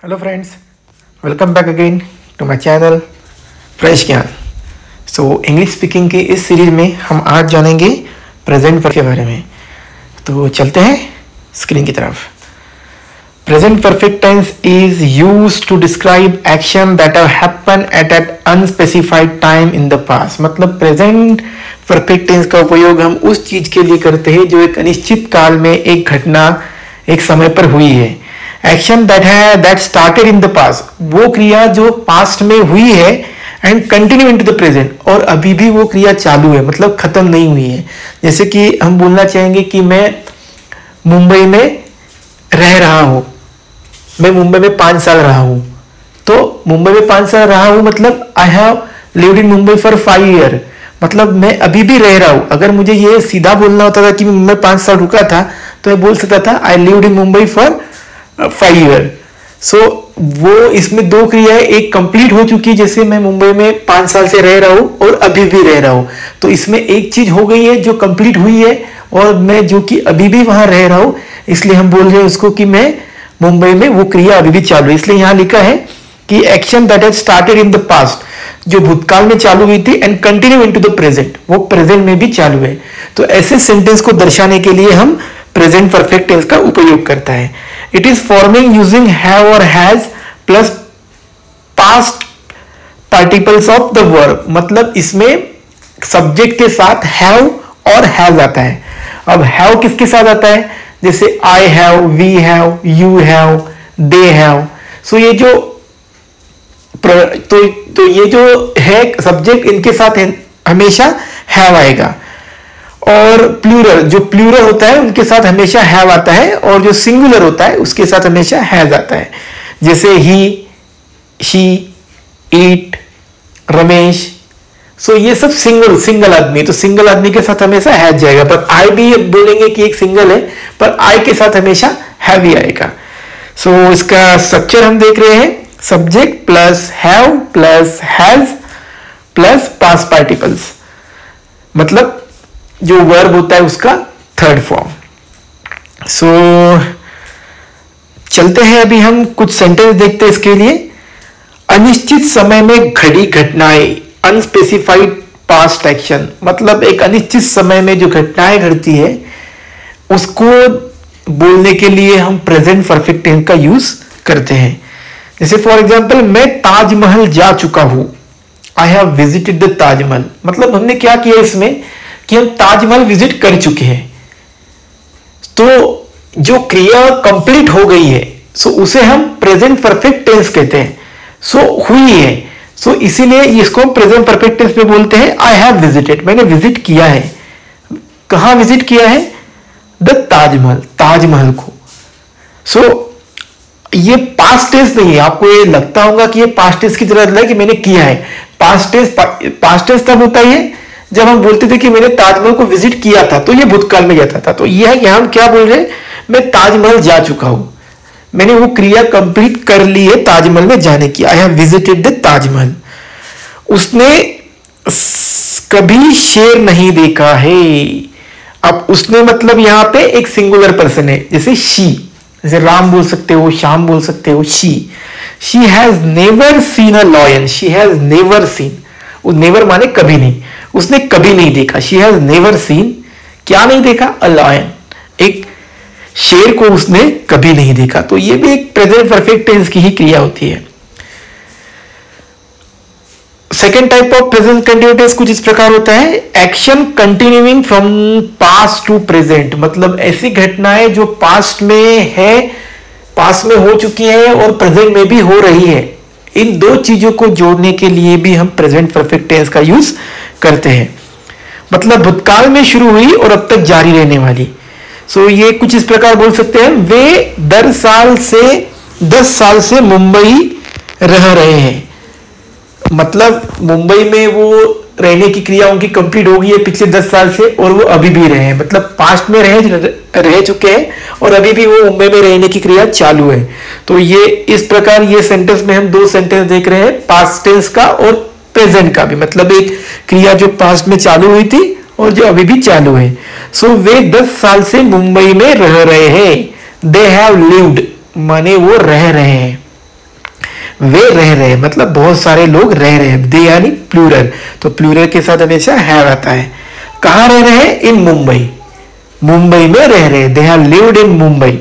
Hello friends, welcome back again to my channel fresh Gyan. So English speaking के इस series में हम आज जानेंगे प्रेजेंट के बारे में। तो चलते हैं स्क्रीन की तरफ। Present perfect tense is used to describe action that have happen at an unspecified time in the past. मतलब प्रेजेंट परफेक्ट टेंस का उपयोग हम उस चीज के लिए करते हैं जो एक अनिश्चित काल में एक घटना एक समय पर हुई है। Action that started in the past, वो क्रिया जो पास्ट में हुई है and continue into the present, और अभी भी वो क्रिया चालू है, मतलब खत्म नहीं हुई है। जैसे कि हम बोलना चाहेंगे कि मैं मुंबई में रह रहा हूं, मैं मुंबई में 5 साल रहा हूं। तो मुंबई में 5 साल रहा हूं मतलब I have lived in Mumbai for 5 year, मतलब मैं अभी भी रह रहा हूं। अगर मुझे ये सीधा बोलना होता था कि मैं 5 साल रुका था तो मैं बोल सकता था I lived in Mumbai for 5 year. So वो इसमें दो क्रियाएं एक कंप्लीट हो चुकी है, जैसे मैं मुंबई में 5 साल से रह रहा हूं और अभी भी रह रहा हूं। तो इसमें एक चीज हो गई है जो कंप्लीट हुई है और मैं जो कि अभी भी वहां रह रहा हूं, इसलिए हम बोल रहे हैं उसको कि मैं मुंबई में, वो क्रिया अभी भी चालू है। इसलिए यहां लिखा है कि action that has started in the past, जो भूतकाल में चालू हुई थी and continue into the present, वो प्रेजेंट में भी चालू है। तो ऐसे सेंटेंस को दर्शाने के लिए हम प्रेजेंट परफेक्ट टेंस का उपयोग करता है। It is forming using have or has plus past participles of the verb, मतलब इसमें सब्जेक्ट के साथ have और has आता है। अब have किसके साथ आता है? जैसे I have, we have, you have, they have। So ये जो तो ये जो है सब्जेक्ट, इनके साथ हमेशा have आएगा। और प्लूरल, जो प्लूरल होता है उनके साथ हमेशा हैव आता है, और जो सिंगुलर होता है उसके साथ हमेशा हैज आता है। जैसे ही, शी, ईट, रमेश। सो ये सब सिंगल आदमी, तो सिंगल आदमी के साथ हमेशा हैज जाएगा। पर आई भी बोलेंगे कि एक सिंगल है, पर आई के साथ हमेशा हैव ही आएगा। सो इसका स्ट्रक्चर हम देख रहे हैं, subject plus have plus has plus past particles, मतलब जो वर्ब होता है उसका थर्ड फॉर्म। सो चलते हैं, अभी हम कुछ सेंटेंस देखते हैं इसके लिए। अनिश्चित समय में घड़ी घटनाएं, अनस्पेसिफाइड पास्ट एक्शन, मतलब एक अनिश्चित समय में जो घटनाएं घटती है उसको बोलने के लिए हम प्रेजेंट परफेक्ट टेंस का यूज करते हैं। जैसे फॉर एग्जांपल, मैं ताजमहल जा चुका हूं, I have visited the Taj Mahal. मतलब हमने क्या किया इसमें कि हम ताजमहल विजिट कर चुके हैं, तो जो क्रिया कंप्लीट हो गई है सो उसे हम प्रेजेंट परफेक्ट टेंस कहते हैं। सो हुई है, सो इसीलिए इसको हम प्रेजेंट परफेक्ट टेंस में बोलते हैं आई हैव विजिटेड, मैंने विजिट किया है। कहां विजिट किया है? द ताजमहल, ताजमहल को। सो ये पास्ट टेंस नहीं है। आपको ये लगता होगा कि ये पास्ट टेंस की तरह लग रहा है कि मैंने किया है। पास्ट टेंस तब होता है जब हम बोलते थे कि मैंने ताजमहल को विजिट किया था, तो ये भूतकाल में जाता था। तो यह यहां हम क्या बोल रहे हैं? मैं ताजमहल जा चुका हूं, मैंने वो क्रिया कंप्लीट कर ली है ताजमहल में जाने की। I have visited the Taj Mahal. उसने कभी शेर नहीं देखा है। अब उसने मतलब यहां पे एक सिंगुलर पर्सन है, जैसे शी, जैसे राम बोल सकते हो, श्याम बोल सकते हो। She has never seen a lion, she has never seen, वो नेवर माने कभी नहीं, उसने कभी नहीं देखा। शी हैज नेवर सीन, क्या नहीं देखा? अ लायन, एक शेर को उसने कभी नहीं देखा। तो ये भी एक प्रेजेंट परफेक्ट टेंस की ही क्रिया होती है। Second type of present continuous कुछ इस प्रकार होता है, action continuing from past to present, मतलब ऐसी घटनाएं जो पास्ट में है, पास्ट में हो चुकी है और प्रेजेंट में भी हो रही है। इन दो चीजों को जोड़ने के लिए भी हम प्रेजेंट परफेक्ट टेंस का यूज करते हैं। मतलब भूतकाल में शुरू हुई और अब तक जारी रहने वाली। सो ये कुछ इस प्रकार बोल सकते हैं, वे 10 साल से मुंबई रह रहे हैं। मतलब मुंबई में वो रहने की क्रिया उनकी कंप्लीट हो गई है पिछले 10 साल से, और वो अभी भी रहे हैं, मतलब पास्ट में रह चुके हैं और अभी भी वो मुंबई में रहने की क्रिया चालू है। तो ये इस प्रकार, ये सेंटेंस में हम दो सेंटेंस देख रहे हैं, पास्ट टेंस का और प्रेजेंट का भी। मतलब एक क्रिया जो पास्ट में चालू हुई थी और जो अभी भी चालू है। सो वे 10 साल से मुंबई में रह रहे हैं। दे हैव लिव्ड माने वो रह रहे हैं। वे रह रहे, मतलब बहुत सारे लोग रह रहे हैं, दे यानी प्लूरल, तो प्लूरल के साथ हमेशा हैव आता है। कहाँ रह रहे हैं? इन मुंबई, मुंबई में रह रहे हैं, they have lived in Mumbai,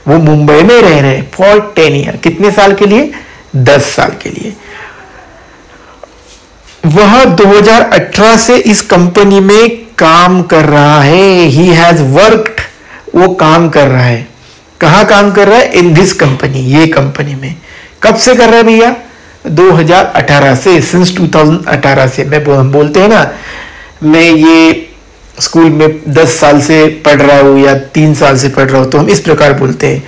वो मुंबई में रह रहे हैं फॉर 10 ईयर, कितने साल के लिए? 10 साल के लिए। वह 2018 से इस कंपनी में काम कर रहा है, ही हैज वर्कड, वो काम कर रहा है, कहां काम कर रहा है? इन दिस कंपनी, ये कंपनी में। कब से कर रहा है भैया? 2018 से, सिंस 2018 से। हम बोलते हैं ना, मैं ये स्कूल में 10 साल से पढ़ रहा हूं या 3 साल से पढ़ रहा हूं, तो हम इस प्रकार बोलते हैं,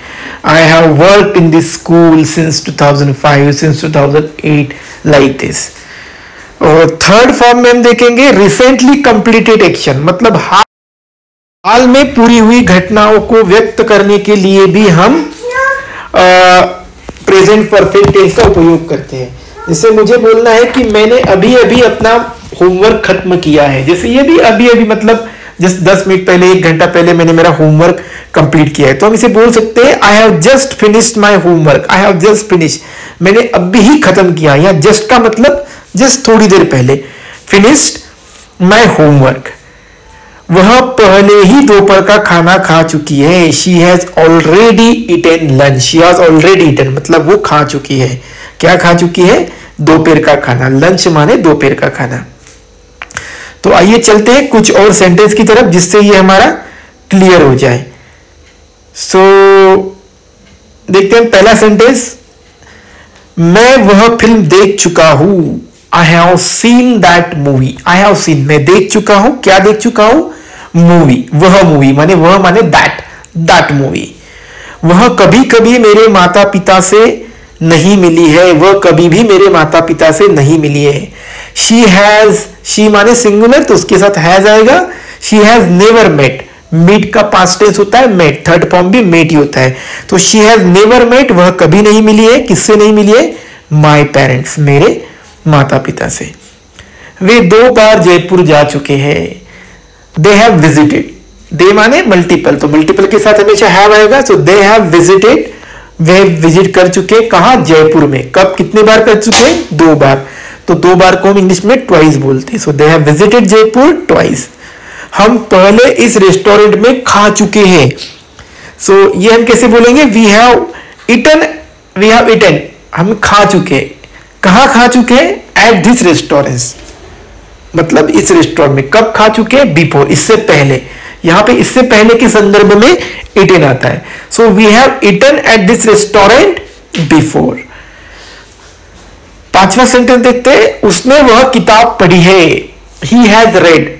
I have worked in this school since 2005, since 2008, like this. और थर्ड फॉर्म में हम देखेंगे रिसेंटली कंप्लीटेड एक्शन, मतलब हाल में पूरी हुई घटनाओं को व्यक्त करने के लिए भी हम प्रेजेंट परफेक्ट टेंस का उपयोग करते हैं। जैसे मुझे बोलना है कि मैंने अभी अभी अपना होमवर्क खत्म किया है, जैसे ये भी अभी अभी मतलब जस्ट 10 मिनट पहले, 1 घंटा पहले मैंने मेरा होमवर्क कंप्लीट किया है, तो हम इसे बोल सकते हैं आई have just finished my homework, I have just finish, मैंने अभी ही खत्म किया। या जस्ट का मतलब जस्ट थोड़ी देर पहले, फिनिश्ड माय होमवर्क। वह पहले ही दोपहर का खाना खा चुकी है, she has already eaten lunch, she has already eaten मतलब वो खा चुकी है, क्या खा चुकी है? दोपहर का खाना, लंच माने दोपहर का खाना। तो आइए चलते हैं कुछ और सेंटेंस की तरफ जिससे ये हमारा क्लियर हो जाए। सो देखते हैं पहला सेंटेंस, मैं वह फिल्म देख चुका हूं, I have seen that movie, I have seen, मैं देख चुका हूं, क्या देख चुका हूं? मूवी, वह मूवी, माने वह माने दैट मूवी। वह कभी कभी मेरे माता पिता से नहीं मिली है, वह कभी भी मेरे माता पिता से नहीं मिली है। शी हैज, शी माने सिंगुलर तो उसके साथ हैज आएगा, she has never met, meet का पास्ट टेंस होता है मेट, थर्ड फॉर्म भी मेट ही होता है, तो शी हैज नेवर मेट, वह कभी नहीं मिली है, किससे नहीं मिली है? माई पेरेंट्स, मेरे माता पिता से। वे 2 बार जयपुर जा चुके हैं, दे हैव विजिटेड, दे माने मल्टीपल, तो मल्टीपल के साथ हमेशा हैव आएगा, सो दे हैव विजिटेड, वे विजिट कर चुके, कहा? जयपुर में। कब, कितने बार कर चुके? 2 बार, तो 2 बार को हम इंग्लिश में ट्वाइस बोलते हैं, so they have visited Jaipur twice. हम पहले इस रेस्टोरेंट में खा चुके हैं, सो ये हम कैसे बोलेंगे? We have eaten, we have eaten, हम खा चुके, कहां खा चुके? एट दिस रेस्टोरेंट, मतलब इस रेस्टोरेंट में। कब खा चुके? बिफोर, इससे पहले, यहां पे इससे पहले के संदर्भ में ईटन आता है, so we have eaten at this restaurant before. 5वां सेंटेंस देखते हैं, उसने वह किताब पढ़ी है, ही हैज रेड,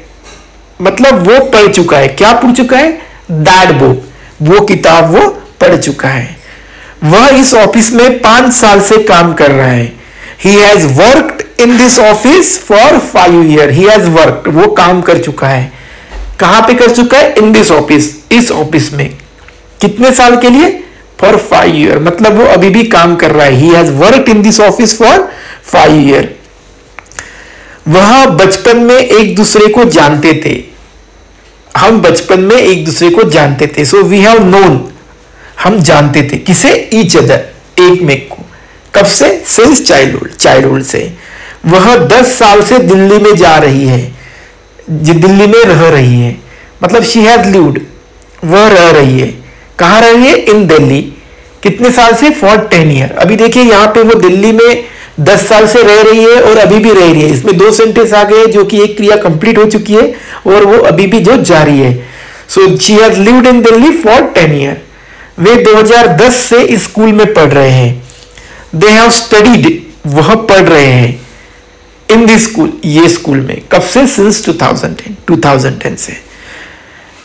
मतलब वो पढ़ चुका है, क्या पढ़ चुका है? दैट बुक, वो किताब वो पढ़ चुका है। वह इस ऑफिस में 5 साल से काम कर रहा है, he has worked in this office for 5 year, he has worked, वो काम कर चुका है, कहां पे कर चुका है? इन दिस ऑफिस, इस ऑफिस में, कितने साल के लिए? फॉर 5 ईयर, मतलब वो अभी भी काम कर रहा है, he has worked in this office for 5 year. वह बचपन में एक दूसरे को जानते थे, हम बचपन में एक दूसरे को जानते थे, सो वी हैव नोन, हम जानते थे, किसे? ईच अदर, एक में को। कब से? सिंस चाइल्डहुड, चाइल्डहुड से। वह 10 साल से दिल्ली में जा रही है, दिल्ली में रह रही है, मतलब शी हैज लिव्ड, वह रह रही है, कहां रह रही है? इन दिल्ली, कितने साल से? For 10 year. अभी देखिए यहां पे वो दिल्ली में 10 साल से रह रही है और अभी भी रह रही है, इसमें 2 सेंटेंस आ गए जो कि एक क्रिया कंप्लीट हो चुकी है और वो अभी भी जो जारी है। So she has lived in Delhi for 10 year. वे 2010 से इस स्कूल में पढ़ रहे हैं, दे हैव स्टडीड, वह पढ़ रहे हैं, इन दिस स्कूल, ये स्कूल में। कब से? सिंस 2010 से।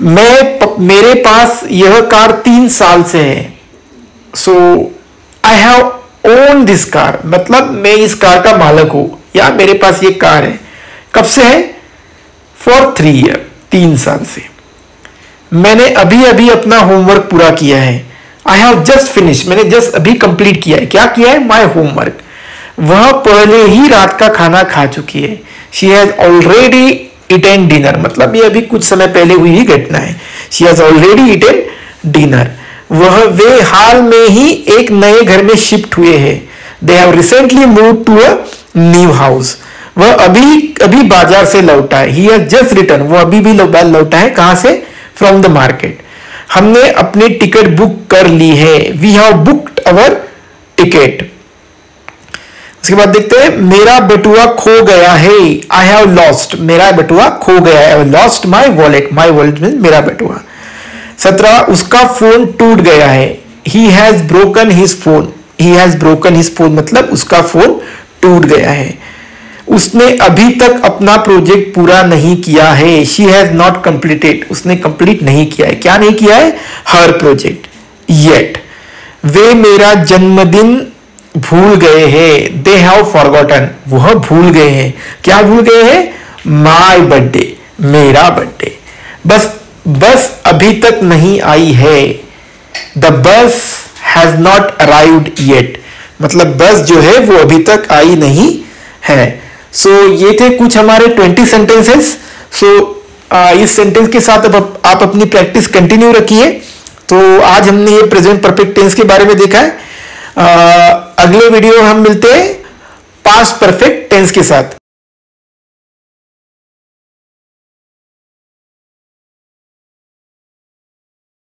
मेरे पास यह कार 3 साल से है, so I have own this car, मतलब मैं इस कार का मालिक हूं या मेरे पास ये कार है। कब से है? फॉर 3 ईयर, 3 साल से। मैंने अभी अभी अपना होमवर्क पूरा किया है, आई हैव जस्ट फिनिश, मैंने जस्ट अभी कंप्लीट किया है, क्या किया है? My homework. वह पहले ही रात का खाना खा चुकी है, she has already eaten dinner, मतलब ये अभी कुछ समय पहले हुई ही घटना है, she has already eaten dinner. वे हाल में ही एक नए घर में शिफ्ट हुए हैं। They have recently move to a new house. वह अभी बाजार से लौटा है। ही हैज जस्ट रिटर्न, वो अभी भी लौटा है। कहां से? From the market. हमने अपनी टिकट बुक कर ली है। We have booked our ticket. उसके बाद देखते हैं, मेरा बटुआ खो गया है। आई हैव लॉस्ट, मेरा बटुआ खो गया है। I have lost my wallet. My wallet mean मेरा बटुआ। 17, उसका फोन टूट गया है। He has broken his phone. He has broken his phone मतलब उसका फोन टूट गया है। उसने अभी तक अपना प्रोजेक्ट पूरा नहीं किया है। शी हैज नॉट कंप्लीटेड, उसने कंप्लीट नहीं किया है। क्या नहीं किया है? हर प्रोजेक्ट येट। वे मेरा जन्मदिन भूल गए हैं। दे हैव फॉरगॉटन, वह भूल गए हैं। क्या भूल गए हैं? माई बर्थडे, मेरा बर्थडे। बस अभी तक नहीं आई है। The bus has not arrived yet, मतलब बस जो है वो अभी तक आई नहीं है। सो ये थे कुछ हमारे 20 सेंटेंसेस। इस सेंटेंस के साथ अब आप अपनी प्रैक्टिस कंटिन्यू रखिए। तो आज हमने ये प्रेजेंट परफेक्ट टेंस के बारे में देखा है। अगले वीडियो में हम मिलते हैं पास्ट परफेक्ट टेंस के साथ।